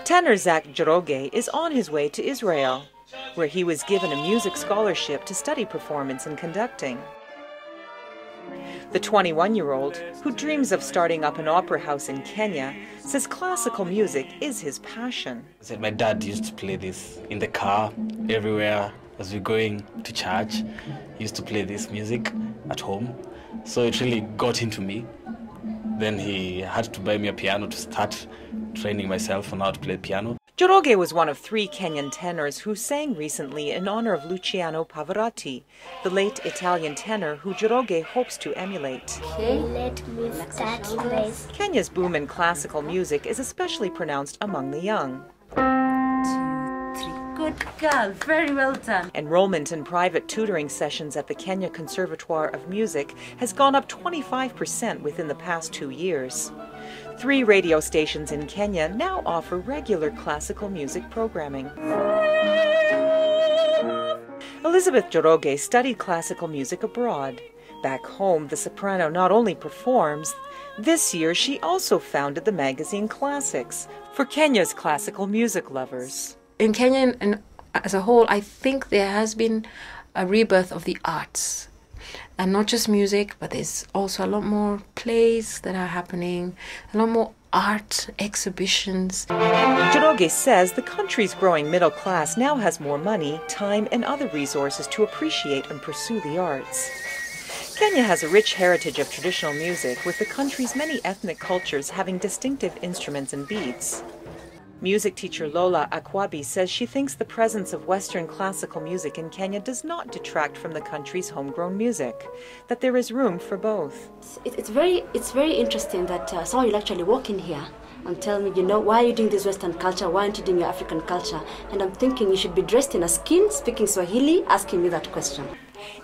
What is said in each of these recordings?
Tenor Zach Njoroge is on his way to Israel, where he was given a music scholarship to study performance and conducting. The 21-year-old, who dreams of starting up an opera house in Kenya, says classical music is his passion. My dad used to play this in the car, everywhere. As we're going to church, he used to play this music at home. So it really got into me. Then he had to buy me a piano to start training myself on how to play piano. Njoroge was one of 3 Kenyan tenors who sang recently in honor of Luciano Pavarotti, the late Italian tenor who Njoroge hopes to emulate. Okay, let me start this. Kenya's boom in classical music is especially pronounced among the young. 1, 2, 3. Good girl, very well done. Enrollment in private tutoring sessions at the Kenya Conservatoire of Music has gone up 25% within the past 2 years. 3 radio stations in Kenya now offer regular classical music programming. Elizabeth Njoroge studied classical music abroad. Back home, the soprano not only performs, this year she also founded the magazine Classics for Kenya's classical music lovers. In Kenya and as a whole, I think there has been a rebirth of the arts. And not just music, but there's also a lot more plays that are happening, a lot more art exhibitions. Njoroge says the country's growing middle class now has more money, time, and other resources to appreciate and pursue the arts. Kenya has a rich heritage of traditional music, with the country's many ethnic cultures having distinctive instruments and beats. Music teacher Lola Akwabi says she thinks the presence of Western classical music in Kenya does not detract from the country's homegrown music, that there is room for both. It's very interesting that someone will actually walk in here and tell me, why are you doing this Western culture? Why aren't you doing your African culture? And I'm thinking you should be dressed in a skin, speaking Swahili, asking me that question.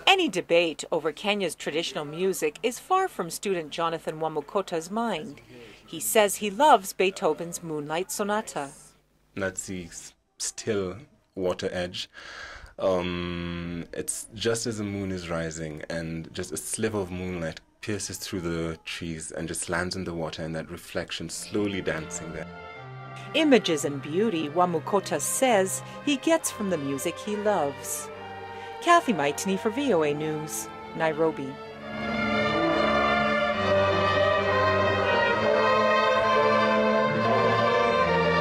Any debate over Kenya's traditional music is far from student Jonathan Wamukota's mind. He says he loves Beethoven's Moonlight Sonata. That's the still water edge. It's just as the moon is rising and just a sliver of moonlight pierces through the trees and just lands in the water, and that reflection slowly dancing there. Images and beauty, Wamukota says, he gets from the music he loves. Cathy Majtenyi for VOA News, Nairobi.